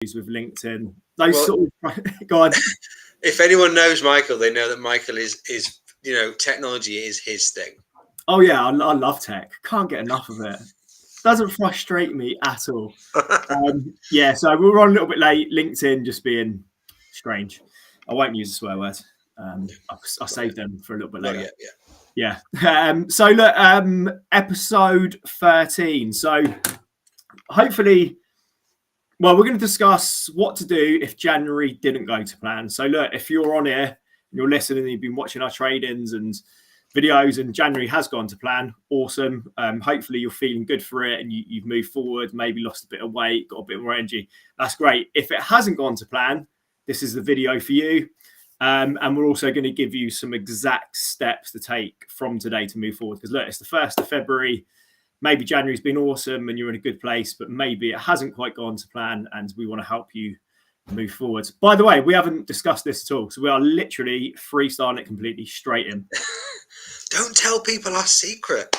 with LinkedIn. Those Well, sort of go on. If anyone knows Michael, they know that Michael is technology is his thing. Oh yeah, I love tech. Can't get enough of it. Doesn't frustrate me at all. Yeah, so we were on a little bit late. LinkedIn just being strange. I won't use a swear word. I'll save them for a little bit later. Yeah. So look, episode 13. So hopefully, well, we're going to discuss what to do if January didn't go to plan. So look, if you're on here and you're listening and you've been watching our trade-ins and videos and January has gone to plan, awesome. Hopefully you're feeling good for it and you've moved forward, maybe lost a bit of weight, got a bit more energy. That's great. If it hasn't gone to plan, this is the video for you. And we're also going to give you some exact steps to take from today to move forward. Because look, it's the 1st of February. Maybe January's been awesome and you're in a good place, but maybe it hasn't quite gone to plan and we want to help you move forward. By the way, we haven't discussed this at all. So we are literally freestyling it completely straight in. Don't tell people our secret.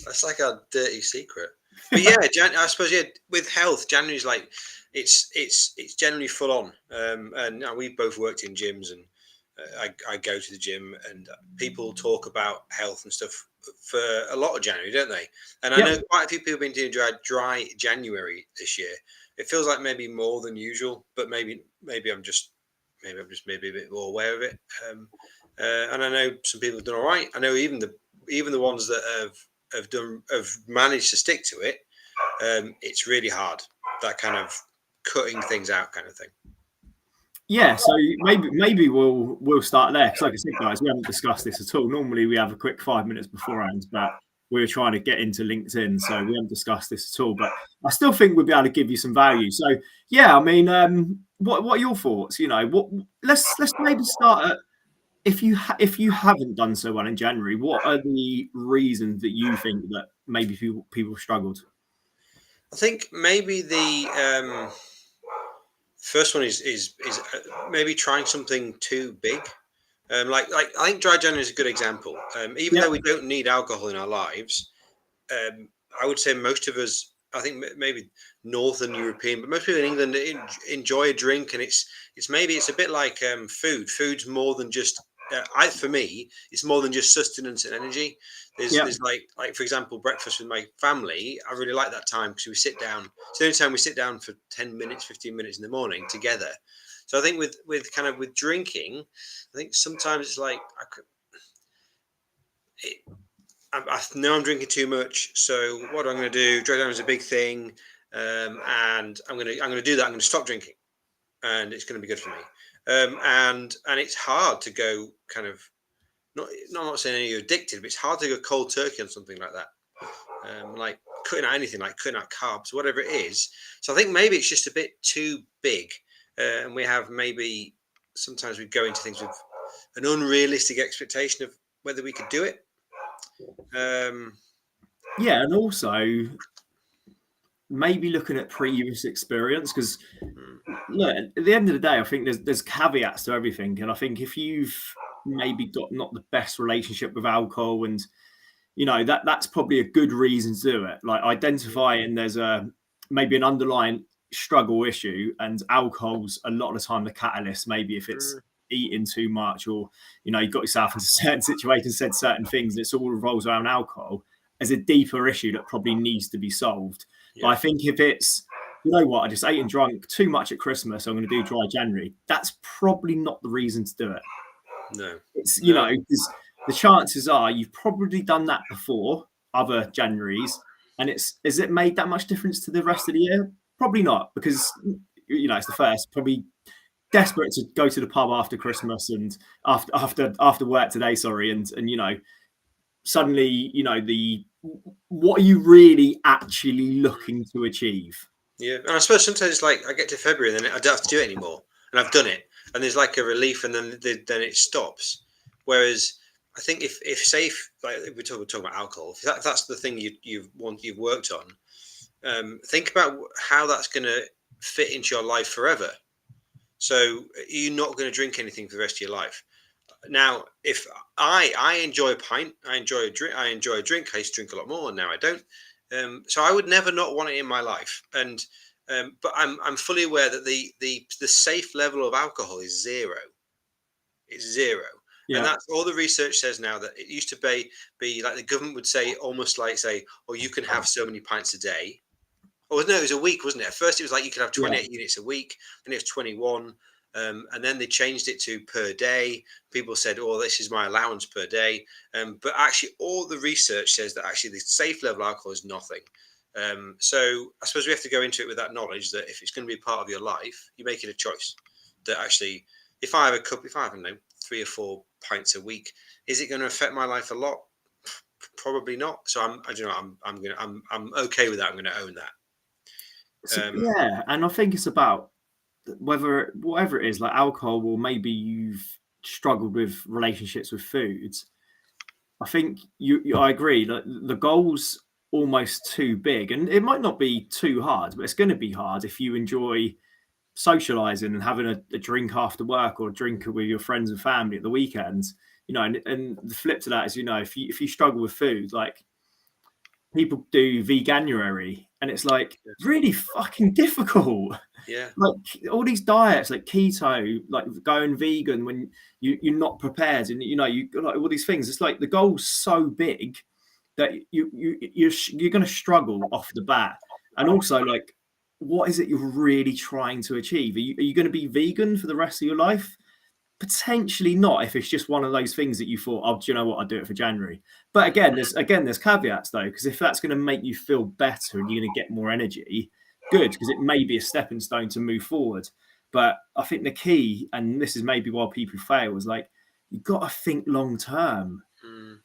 That's like our dirty secret. But yeah, I suppose with health, January's like it's generally full on. And we both worked in gyms, and I go to the gym, and people talk about health and stuff for a lot of January, don't they? And I know quite a few people have been doing dry January this year. It feels like maybe more than usual, but maybe I'm just a bit more aware of it. And I know some people have done all right. I know even the ones that have managed to stick to it. It's really hard, that kind of cutting things out kind of thing. Yeah, so maybe we'll start there, because like I said, guys, we haven't discussed this at all. Normally we have a quick 5 minutes beforehand, but we were trying to get into LinkedIn, so we haven't discussed this at all. But I still think we'll be able to give you some value. So yeah, I mean, what are your thoughts? Let's maybe start at, if you haven't done so well in January, what are the reasons that you think that maybe people struggled? I think maybe the first one is maybe trying something too big. Like I think dry January is a good example. Even though we don't need alcohol in our lives, I would say most of us, I think maybe Northern European, but most people in England enjoy a drink, and it's a bit like food. Food's more than just for me, it's more than just sustenance and energy. There's like for example, breakfast with my family. I really like that time because we sit down. It's the only time we sit down for 10 minutes, 15 minutes in the morning together. So I think with drinking, I think sometimes it's like I know I'm drinking too much. So what am I going to do? Dry down is a big thing, and I'm going to do that. I'm going to stop drinking, and it's going to be good for me. And it's hard to go kind of not saying you're addicted, but it's hard to go cold turkey on something like that. Like cutting out anything, like cutting out carbs, whatever it is. So I think maybe it's just a bit too big, and we have maybe sometimes we go into things with an unrealistic expectation of whether we could do it. Yeah, and also maybe looking at previous experience, because look, at the end of the day, I think there's caveats to everything, and I think if you've maybe got not the best relationship with alcohol, and that's probably a good reason to do it. Like identifying there's maybe an underlying struggle issue, and alcohol's a lot of the time the catalyst. Maybe if it's eating too much, or you got yourself into certain situations, said certain things, and it's all revolves around alcohol, as a deeper issue that probably needs to be solved. But I think if it's, I just ate and drunk too much at Christmas, so I'm going to do dry January, that's probably not the reason to do it. No. It's, because the chances are you've probably done that before other Januaries, and has it made that much difference to the rest of the year? Probably not, because it's the first, probably desperate to go to the pub after Christmas and after work today, and suddenly what are you really actually looking to achieve? Yeah, and I suppose sometimes it's like I get to February and then I don't have to do it anymore, and I've done it, and there's like a relief, and then it stops. Whereas I think if safe, like if we're talking about alcohol, if that's the thing you've worked on, think about how that's going to fit into your life forever. So you're not going to drink anything for the rest of your life. Now, if I enjoy a pint, I enjoy a drink. I used to drink a lot more, and now I don't. So I would never not want it in my life. And But I'm fully aware that the safe level of alcohol is zero. It's zero. And Yeah. that's all the research says now. That it used to be like the government would say, almost like say, oh, you can have so many pints a day. Oh no, it was a week, wasn't it? At first, it was like you could have Yeah. 28 units a week, then it was 21, and then they changed it to per day. People said, "Oh, this is my allowance per day," but actually, all the research says that actually the safe level of alcohol is nothing. So I suppose we have to go into it with that knowledge that if it's going to be part of your life, you make it a choice. That actually, if I have a cup, if I have, I don't know, 3 or 4 pints a week, is it going to affect my life a lot? Probably not. So I'm okay with that. I'm going to own that. So, yeah, and I think it's about whatever it is, like alcohol, or maybe you've struggled with relationships with foods. I think I agree that the goal's almost too big, and it might not be too hard, but it's going to be hard if you enjoy socializing and having a drink after work, or a drink with your friends and family at the weekends. And the flip to that is, if you struggle with food, like people do veganuary, and it's like really fucking difficult. Yeah. Like all these diets, like keto, like going vegan when you're not prepared, and you like all these things. It's like the goal's so big that you're going to struggle off the bat. And also, like, what is it you're really trying to achieve? Are you going to be vegan for the rest of your life? Potentially not, if it's just one of those things that you thought, oh, do you know what, I'll do it for January. But again, there's caveats though, because if that's going to make you feel better and you're going to get more energy, good, because it may be a stepping stone to move forward. But I think the key, and this is maybe why people fail, is like you've got to think long term,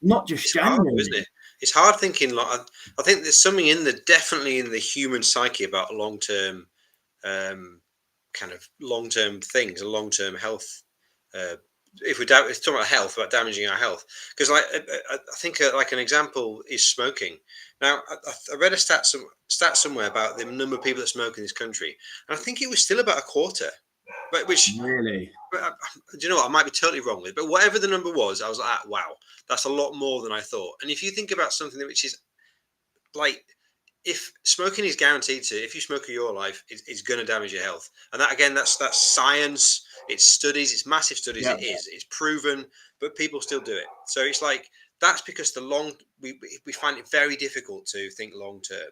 not just It's January. hard, isn't it? It's hard thinking. Like I think there's something definitely in the human psyche about long term, kind of long term things and long term health. If we're talking about health, about damaging our health, because I think like an example is smoking. Now I read a stat somewhere about the number of people that smoke in this country, and I think it was still about a quarter. But which Really, do you know what? I might be totally wrong with, but whatever the number was, I was like, wow, that's a lot more than I thought. And if you think about something which is like, if smoking is guaranteed to, if you smoke in your life, it's going to damage your health. And that again, that's science. It's studies. It's massive studies. yeah. It's proven, but people still do it. So it's like that's because we find it very difficult to think long term.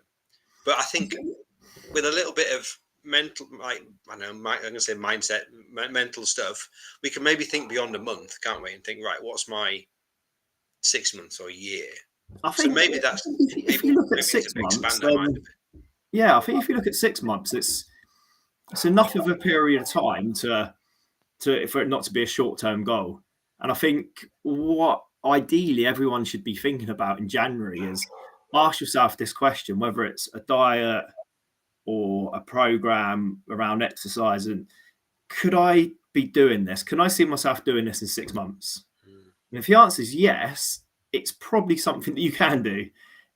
But I think with a little bit of mental, like I know, I'm going to say mindset, mental stuff, we can maybe think beyond a month, can't we? And think, right, what's my 6 months or a year? I So think maybe that's if you look at 6 months, yeah, I think if you look at 6 months, it's enough of a period of time for it not to be a short-term goal. And I think what ideally everyone should be thinking about in January is ask yourself this question, whether it's a diet or a program around exercise, and could I be doing this? Can I see myself doing this in 6 months? And if the answer is yes, it's probably something that you can do.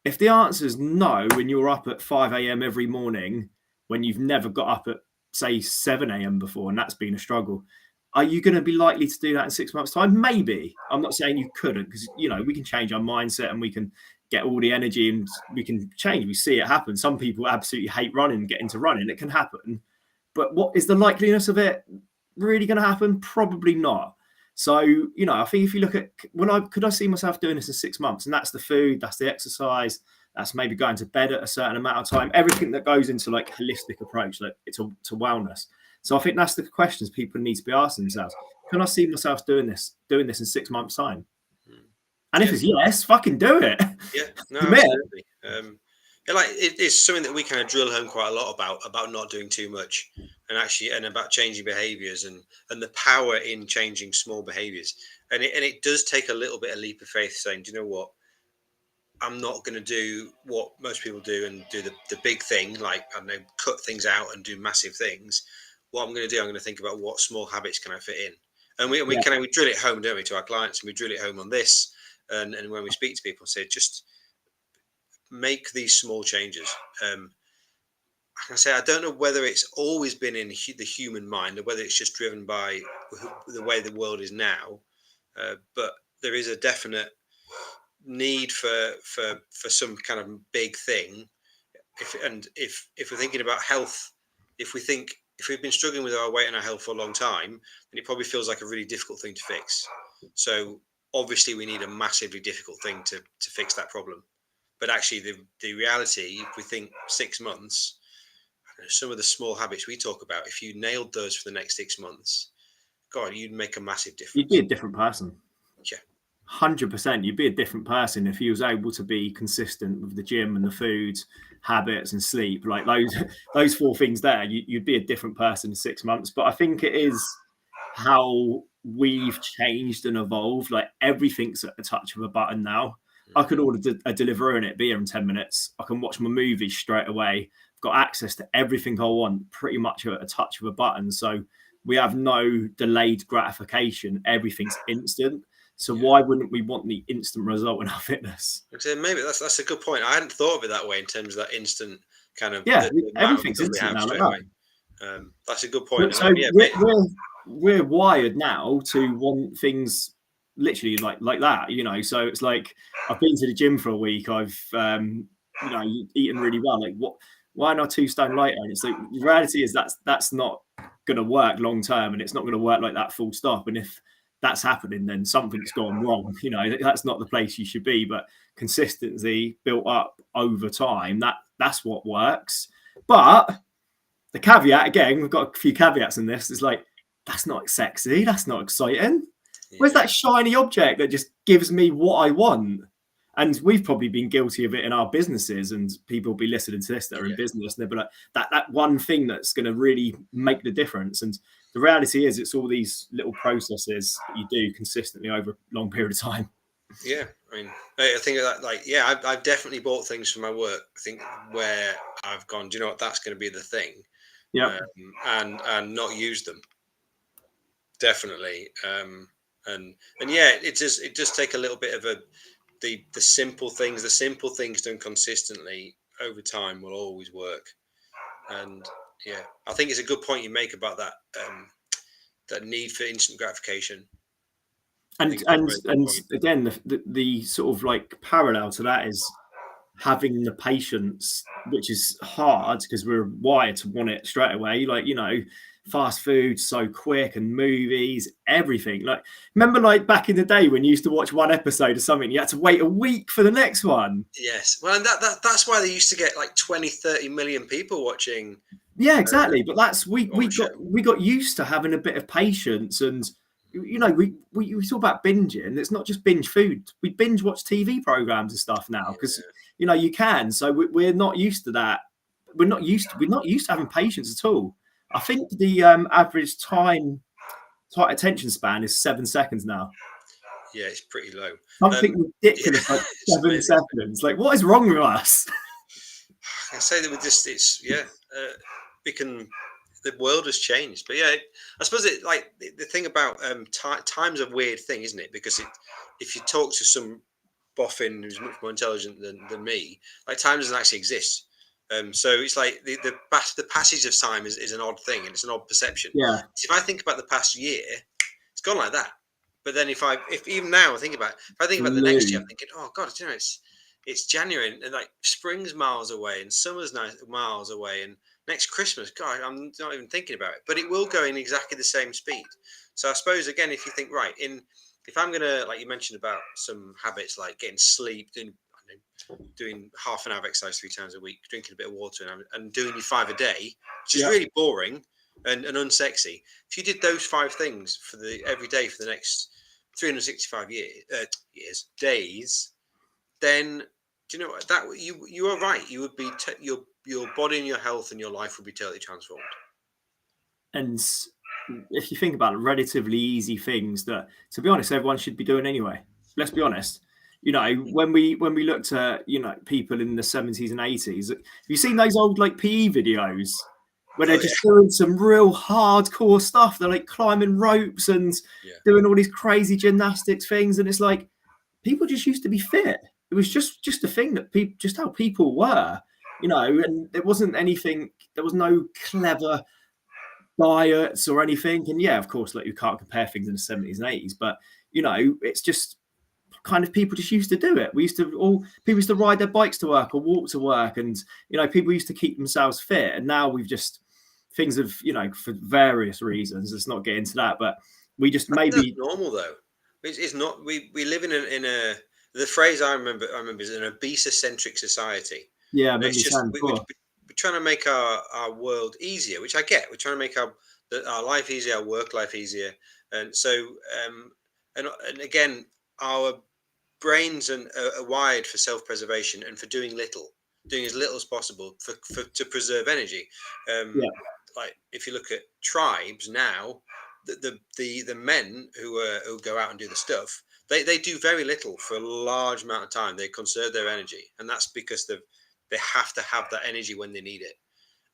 If the answer is no, when you're up at 5 a.m. every morning, when you've never got up at, say, 7 a.m. before, and that's been a struggle, are you going to be likely to do that in 6 months' time? Maybe. I'm not saying you couldn't, because, we can change our mindset and we can get all the energy and we can change. We see it happen. Some people absolutely hate running, get into running. It can happen. But what is the likeliness of it really going to happen? Probably not. So, I think if you look at, could I see myself doing this in 6 months? And that's the food, that's the exercise, that's maybe going to bed at a certain amount of time, everything that goes into like holistic approach, like to wellness. So I think that's the questions people need to be asking themselves. Can I see myself doing this in 6 months' time? And if it's yes, fucking do it. Yeah, no, absolutely. Like it's something that we kind of drill home quite a lot about not doing too much, and about changing behaviors and the power in changing small behaviors. And it does take a little bit of leap of faith, saying, do you know what? I'm not going to do what most people do and do the big thing, like I don't know, cut things out and do massive things. What I'm going to do, I'm going to think about what small habits can I fit in, and we drill it home, don't we, to our clients, and we drill it home on this. And when we speak to people, say just make these small changes. I say I don't know whether it's always been in the human mind or whether it's just driven by the way the world is now, but there is a definite need for some kind of big thing. If we're thinking about health if we've been struggling with our weight and our health for a long time, then it probably feels like a really difficult thing to fix. So obviously we need a massively difficult thing to fix that problem. But actually the reality, if we think 6 months, some of the small habits we talk about, if you nailed those for the next 6 months, God, you'd make a massive difference. You'd be a different person. Yeah. 100%. You'd be a different person if you was able to be consistent with the gym and the food habits and sleep. Like those 4 things there, you'd be a different person in 6 months. But I think it is how we've changed and evolved. Like everything's at the touch of a button now. I could order a delivery and it be here in 10 minutes. I can watch my movies straight away. I've got access to everything I want pretty much at a touch of a button. So we have no delayed gratification. Everything's instant. So why wouldn't we want the instant result in our fitness? Maybe that's a good point. I hadn't thought of it that way in terms of that instant kind of everything's instant now. Like that. That's a good point. So we're wired now to want things literally like that, you know. So it's like I've been to the gym for a week. I've eaten really well. Like why not 2 stone lighter? And it's like the reality is that's not going to work long term, and it's not going to work like that full stop. And if that's happening, then something's gone wrong. You know, that's not the place you should be. But consistency built up over time, that's what works. But the caveat, again, we've got a few caveats in this. It's like, that's not sexy. That's not exciting. Yeah. Where's that shiny object that just gives me what I want? And we've probably been guilty of it in our businesses, and people will be listening to this that are in business, and they'll be like, that one thing that's going to really make the difference. And the reality is, it's all these little processes that you do consistently over a long period of time. Yeah, I mean, I think that, I've definitely bought things for my work. I think where I've gone, do you know what, that's going to be the thing. Yeah, and not use them. Definitely. And yeah, it does take a little bit of the simple things done consistently over time will always work. And yeah, I think it's a good point you make about that that need for instant gratification. And again, the sort of like parallel to that is having the patience, which is hard because we're wired to want it straight away. Like, you know, fast food so quick, and movies, everything. Like, remember like back in the day when you used to watch one episode of something, you had to wait a week for the next one. Yes, well, and that's why they used to get like 20-30 million people watching. Yeah, exactly. But that's we got used to having a bit of patience. And you know, we talk about binging. It's not just binge food. We binge watch TV programs and stuff now because you know you can. So we're not used to that. We're not used to having patience at all. I think the average attention span is 7 seconds now. Yeah, it's pretty low. Something ridiculous, like 7 seconds. Like, what is wrong with us? I say that with this, the world has changed. But yeah, I suppose the thing about time's a weird thing, isn't it? Because if you talk to some boffin who's much more intelligent than me, like, time doesn't actually exist. So it's like the passage of time is an odd thing, and it's an odd perception. Yeah. So if I think about the past year, it's gone like that. But then if even now I think about the next year, I'm thinking, oh God, you know, it's January, and like spring's miles away and summer's miles away, and next Christmas, God, I'm not even thinking about it. But it will go in exactly the same speed. So I suppose, again, if you think, right, if I'm gonna, like you mentioned about some habits like getting sleep, doing half an hour of exercise 3 times a week, drinking a bit of water, and doing your 5 a day, which is really boring and unsexy. If you did those 5 things every day for the next 365 days, then do you know what, that you are right. You would be your body and your health and your life would be totally transformed. And if you think about it, relatively easy things that, to be honest, everyone should be doing anyway. Let's be honest. You know, when we looked at, you know, people in the 70s and 80s, have you seen those old like PE videos where they're just doing some real hardcore stuff? They're like climbing ropes and doing all these crazy gymnastics things, and it's like people just used to be fit. It was just a thing that people, just how people were, you know, and there wasn't anything. There was no clever diets or anything. And yeah, of course, like you can't compare things in the 70s and 80s, but you know, it's just kind of people just used to do it. People used to ride their bikes to work or walk to work, and you know, people used to keep themselves fit. And now we've just things have, you know, for various reasons. Let's not get into that, but we just I think maybe that's normal though. It's not. We live in a the phrase I remember is an obese-centric society. yeah, I And remember it's you just saying before. we're trying to make our world easier, which I get. We're trying to make our life easier, our work life easier, and so and again, our brains are wired for self-preservation and for doing as little as possible to preserve energy. Yeah. Like if you look at tribes now, the men who go out and do the stuff, they do very little for a large amount of time. They conserve their energy, and that's because they have to have that energy when they need it.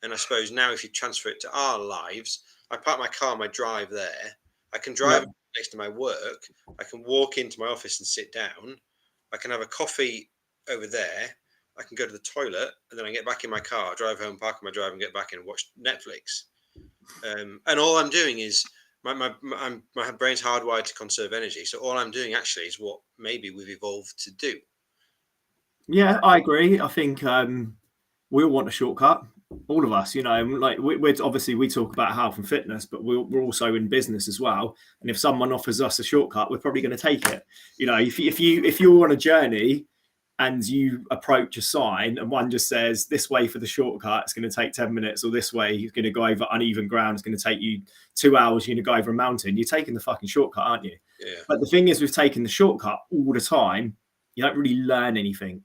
And I suppose now, if you transfer it to our lives, I park my car, my drive there. I can drive Yeah. next to my work. I can walk into my office and sit down. I can have a coffee over there. I can go to the toilet, and then I get back in my car, drive home, park on my drive, and get back in and watch Netflix. And all I'm doing is my brain's hardwired to conserve energy. So all I'm doing actually is what maybe we've evolved to do. Yeah, I agree. I think we all want a shortcut. All of us, you know, like we're obviously we talk about health and fitness, but we're also in business as well. And if someone offers us a shortcut, we're probably going to take it. You know, if you're on a journey and you approach a sign and one just says this way for the shortcut, it's going to take 10 minutes, or this way you're going to go over uneven ground, it's going to take you 2 hours, you're going to go over a mountain, you're taking the fucking shortcut, aren't you? Yeah. But the thing is, with taking the shortcut all the time, you don't really learn anything.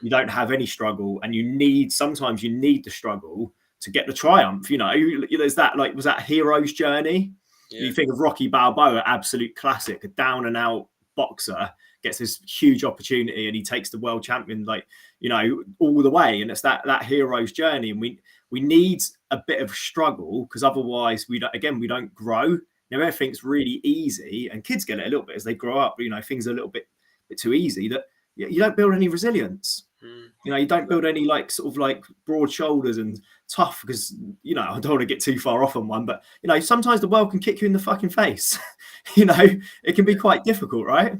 You don't have any struggle, and sometimes you need the struggle to get the triumph. You know, there's that, like, was that hero's journey? Yeah. You think of Rocky Balboa, absolute classic, a down and out boxer gets this huge opportunity and he takes the world champion, like, you know, all the way. And it's that hero's journey. And we need a bit of struggle, because otherwise we don't grow. Now, everything's really easy, and kids get it a little bit as they grow up. You know, things are a little bit too easy, that you don't build any resilience. You know, you don't build any sort of broad shoulders and tough, because, you know, I don't want to get too far off on one, but, you know, sometimes the world can kick you in the fucking face. You know, it can be quite difficult, right?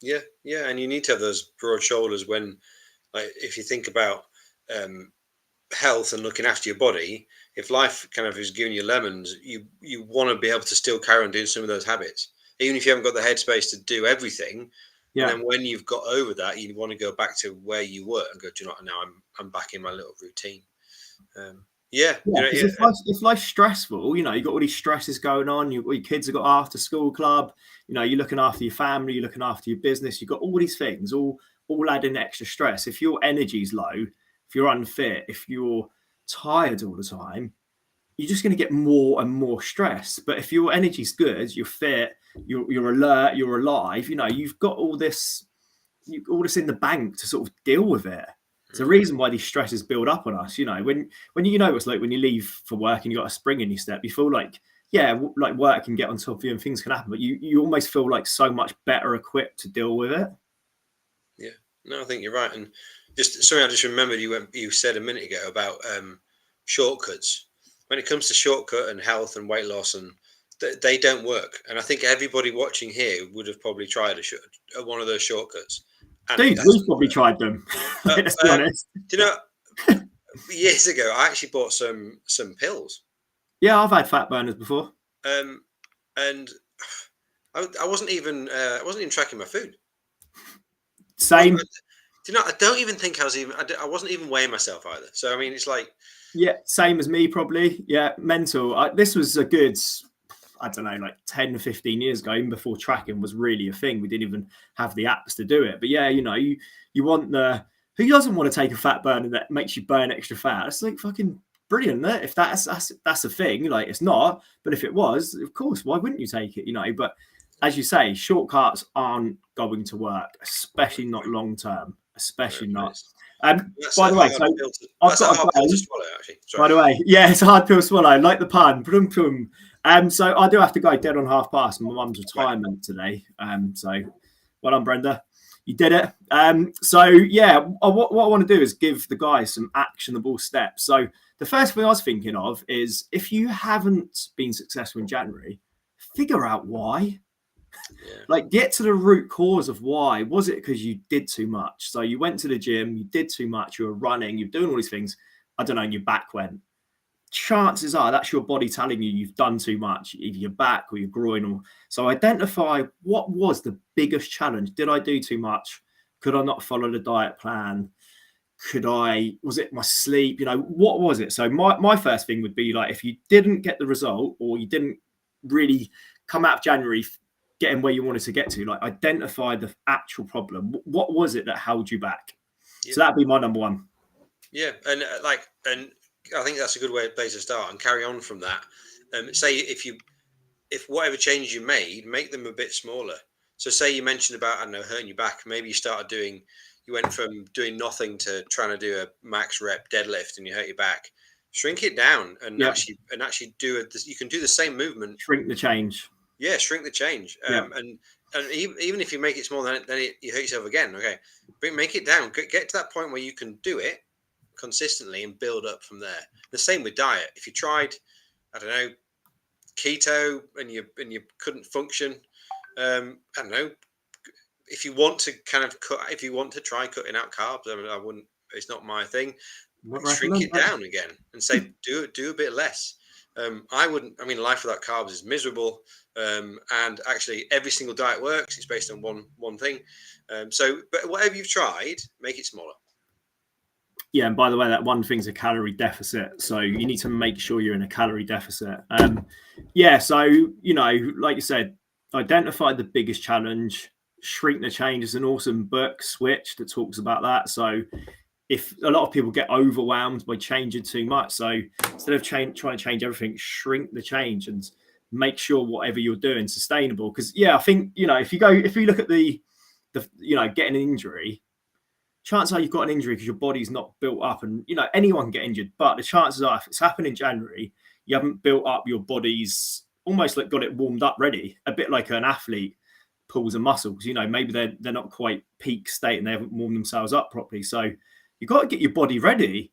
Yeah. And you need to have those broad shoulders when, like, if you think about health and looking after your body, if life kind of is giving you lemons, you want to be able to still carry on doing some of those habits, even if you haven't got the headspace to do everything. Yeah. And then when you've got over that, you want to go back to where you were and go, do you know what, now I'm back in my little routine. If life's stressful, you know, you've got all these stresses going on, your kids have got after school club, you know, you're looking after your family, you're looking after your business, you've got all these things, all adding extra stress. If your energy's low, if you're unfit, if you're tired all the time, you're just going to get more and more stress. But if your energy's good, you're fit, you're alert, you're alive, you know, you've got all this in the bank to sort of deal with it. It's the reason why these stresses build up on us. You know, when you know, it's like when you leave for work and you got a spring in your step, you feel like, yeah, like work can get on top of you and things can happen, but you almost feel like so much better equipped to deal with it. Yeah, no, I think you're right. And I just remembered you said a minute ago about shortcuts. When it comes to shortcut and health and weight loss, and they don't work. And I think everybody watching here would have probably tried one of those shortcuts. Dude, we've probably tried them. Let's be honest. Do you know, years ago, I actually bought some pills. Yeah, I've had fat burners before. And I wasn't even tracking my food. Same. Do you know? I don't even think I wasn't even weighing myself either. So I mean, it's like. Yeah, same as me, probably. Yeah, mental. This was a good, I don't know, like 10, 15 years ago, even before tracking was really a thing. We didn't even have the apps to do it. But yeah, you know, you want who doesn't want to take a fat burner that makes you burn extra fat? It's like fucking brilliant. If that's a thing, like, it's not. But if it was, of course, why wouldn't you take it? You know, but as you say, shortcuts aren't going to work, especially not long term, especially not. By the way, so I've got a pill to swallow, actually. Sorry. By the way, yeah, it's a hard pill to swallow. I like the pun. So I do have to go dead on 5:30. My mum's retirement today. So well done, Brenda. You did it. So yeah, what I want to do is give the guys some actionable steps. So the first thing I was thinking of is, if you haven't been successful in January, figure out why. Yeah. Like, get to the root cause of why. Was it because you did too much? So you went to the gym, you did too much, you were running, you're doing all these things, I don't know, and your back went. chances are that's your body telling you you've done too much, either your back or your groin. Or so identify what was the biggest challenge. Did I do too much? Could I not follow the diet plan? Was it my sleep? What was it? So my first thing would be like, if you didn't get the result or you didn't really come out of January getting where you wanted to get to, like identify the actual problem. What was it that held you back? Yeah. So that'd be my number one. Yeah. And I think that's a good place to start and carry on from that. Say if whatever changes you made, make them a bit smaller. So say you mentioned about, I don't know, hurting your back. Maybe you went from doing nothing to trying to do a max rep deadlift and you hurt your back. Shrink it down and actually do it. You can do the same movement. Shrink the change. Yeah, shrink the change. And even if you make it smaller, then you hurt yourself again. Okay, but make it down. Get to that point where you can do it consistently and build up from there. The same with diet. If you tried, I don't know, keto and you couldn't function, I don't know. If you want to try cutting out carbs, I wouldn't. It's not my thing. Shrink it down again and say do a bit less. I wouldn't. I mean, life without carbs is miserable. And actually, every single diet works. It's based on one thing. But whatever you've tried, make it smaller. Yeah, and by the way, that one thing's a calorie deficit. So you need to make sure you're in a calorie deficit. So like you said, identify the biggest challenge. Shrink the Change is an awesome book, Switch, that talks about that. So if a lot of people get overwhelmed by changing too much, so instead of trying to change everything, shrink the change and make sure whatever you're doing is sustainable. Because I think if you look at the getting an injury, chances are you've got an injury because your body's not built up, and anyone can get injured. But the chances are, if it's happened in January, you haven't built up your body's almost like got it warmed up ready, a bit like an athlete pulls a muscle, because maybe they're not quite peak state and they haven't warmed themselves up properly. So you've got to get your body ready.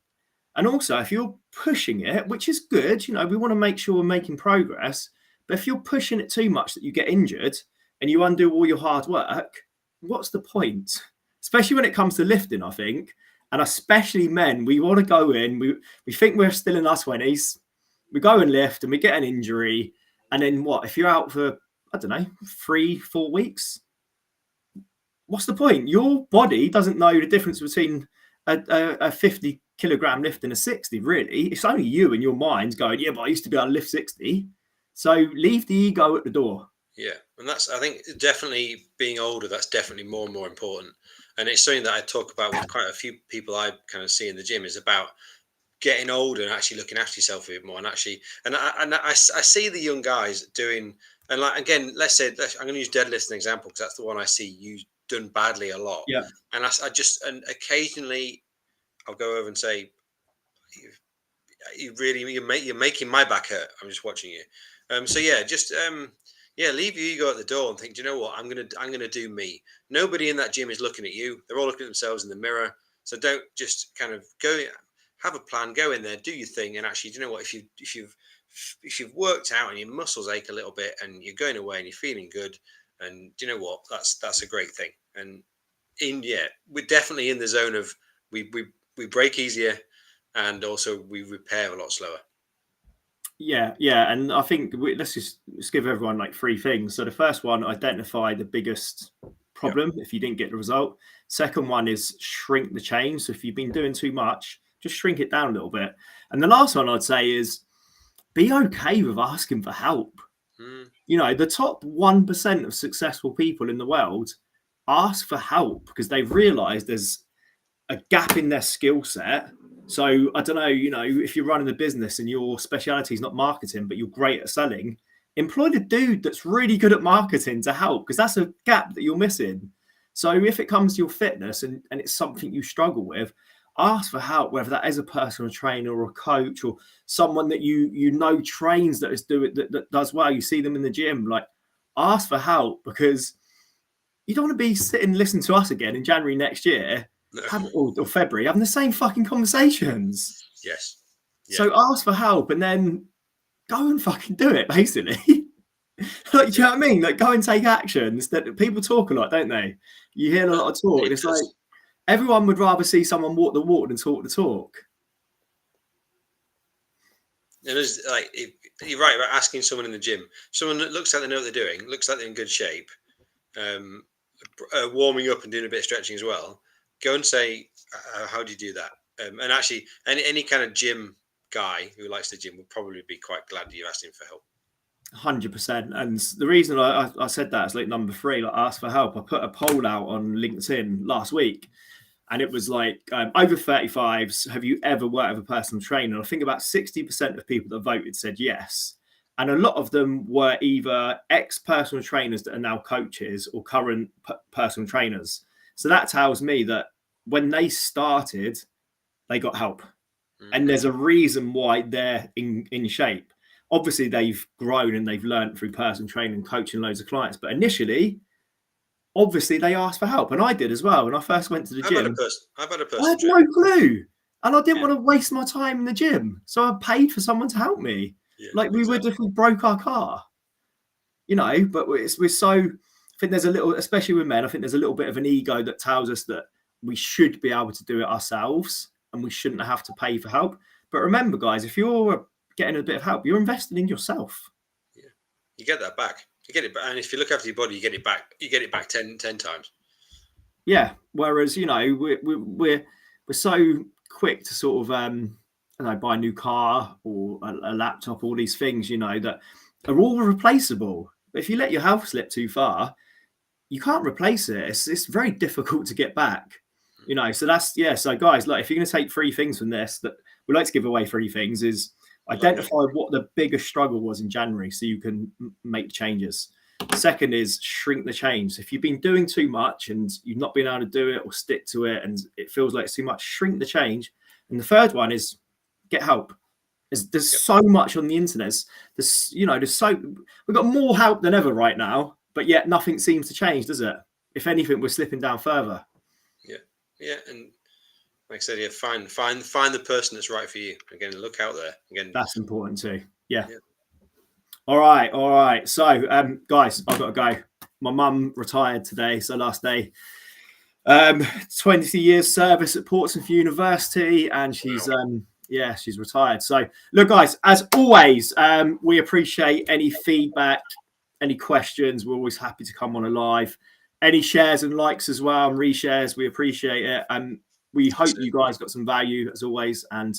And also, if you're pushing it, which is good, we want to make sure we're making progress. But if you're pushing it too much that you get injured and you undo all your hard work, what's the point? Especially when it comes to lifting, I think. And especially men, we want to go in, we think we're still in our 20s. We go and lift and we get an injury. And then what? If you're out for, I don't know, 3-4 weeks, what's the point? Your body doesn't know the difference between a 50 kilogram lift and a 60, really. It's only you in your mind going, yeah, but I used to be able to lift 60. So leave the ego at the door. Yeah. And I think definitely being older, that's definitely more and more important. And it's something that I talk about with quite a few people I kind of see in the gym, is about getting older and actually looking after yourself a bit more. And actually, I see the young guys doing, and like, again, I'm going to use deadlift as an example, because that's the one I see you done badly a lot. Yeah. And and occasionally I'll go over and say, you're making my back hurt. I'm just watching you. Leave your ego at the door and think, do you know what? I'm gonna do me. Nobody in that gym is looking at you. They're all looking at themselves in the mirror. So don't just kind of go, have a plan, go in there, do your thing. And actually, do you know what? If you've worked out and your muscles ache a little bit and you're going away and you're feeling good, and do you know what? That's a great thing. And we're definitely in the zone of we break easier, and also we repair a lot slower. Yeah. And I think let's give everyone like 3 things. So the first one, identify the biggest problem if you didn't get the result. Second one is shrink the change. So if you've been doing too much, just shrink it down a little bit. And the last one I'd say is be okay with asking for help. The top 1% of successful people in the world ask for help because they've realized there's a gap in their skill set. So I don't know, if you're running a business and your speciality is not marketing, but you're great at selling, employ the dude that's really good at marketing to help, because that's a gap that you're missing. So if it comes to your fitness and it's something you struggle with, ask for help, whether that is a personal trainer or a coach or someone that trains that does well. You see them in the gym, like ask for help, because you don't want to be sitting and listening to us again in January next year. Or February, having the same fucking conversations. Yes. Yeah. So ask for help and then go and fucking do it, basically. Like, do you know what I mean? Like, go and take actions. That people talk a lot, don't they? You hear a lot of talk. It's like everyone would rather see someone walk the walk than talk the talk. And there's like you're right about asking someone in the gym, someone that looks like they know what they're doing, looks like they're in good shape, warming up and doing a bit of stretching as well. Go and say, how do you do that? And actually, any kind of gym guy who likes the gym will probably be quite glad you asked him for help. 100%. And the reason I said that is like number 3, like ask for help. I put a poll out on LinkedIn last week, and it was like over 35s, have you ever worked with a personal trainer? And I think about 60% of people that voted said yes. And a lot of them were either ex-personal trainers that are now coaches or current personal trainers. So that tells me that when they started, they got help. And there's a reason why they're in shape. Obviously, they've grown and they've learned through personal training, coaching loads of clients. But initially, obviously, they asked for help. And I did as well. When I first went to the gym, I've had a person. I had no clue. And I didn't want to waste my time in the gym. So I paid for someone to help me. Yeah, like we would if we broke our car. But we're so... I think there's a little, especially with men, I think there's a little bit of an ego that tells us that we should be able to do it ourselves and we shouldn't have to pay for help. But remember, guys, if you're getting a bit of help, you're investing in yourself. Yeah, you get that back. You get it back, and if you look after your body, you get it back. You get it back 10 times. Yeah. Whereas we're so quick to sort of buy a new car or a laptop, all these things that are all replaceable. But if you let your health slip too far, you can't replace it. It's very difficult to get back. So that's So guys, like if you're going to take 3 things from this, that we like to give away 3 things is. Identify what the biggest struggle was in January so you can make changes. Second is shrink the change. If you've been doing too much and you've not been able to do it or stick to it and it feels like it's too much, shrink the change. And the third one is get help. There's so much on the internet. We've got more help than ever right now, but yet nothing seems to change, does it? If anything, we're slipping down further. Yeah. And like I said, find the person that's right for you. Again, look out there. Again, that's important too. Yeah. All right. So, guys, I've got to go. My mum retired today, so last day. 20 years service at Portsmouth University, and she's she's retired. So, look, guys, as always, we appreciate any feedback, any questions. We're always happy to come on a live. Any shares and likes as well, and reshares, we appreciate it. And we hope you guys got some value as always, and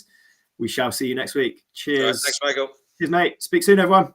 we shall see you next week. Cheers. Right, thanks, Michael. Cheers, mate. Speak soon, everyone.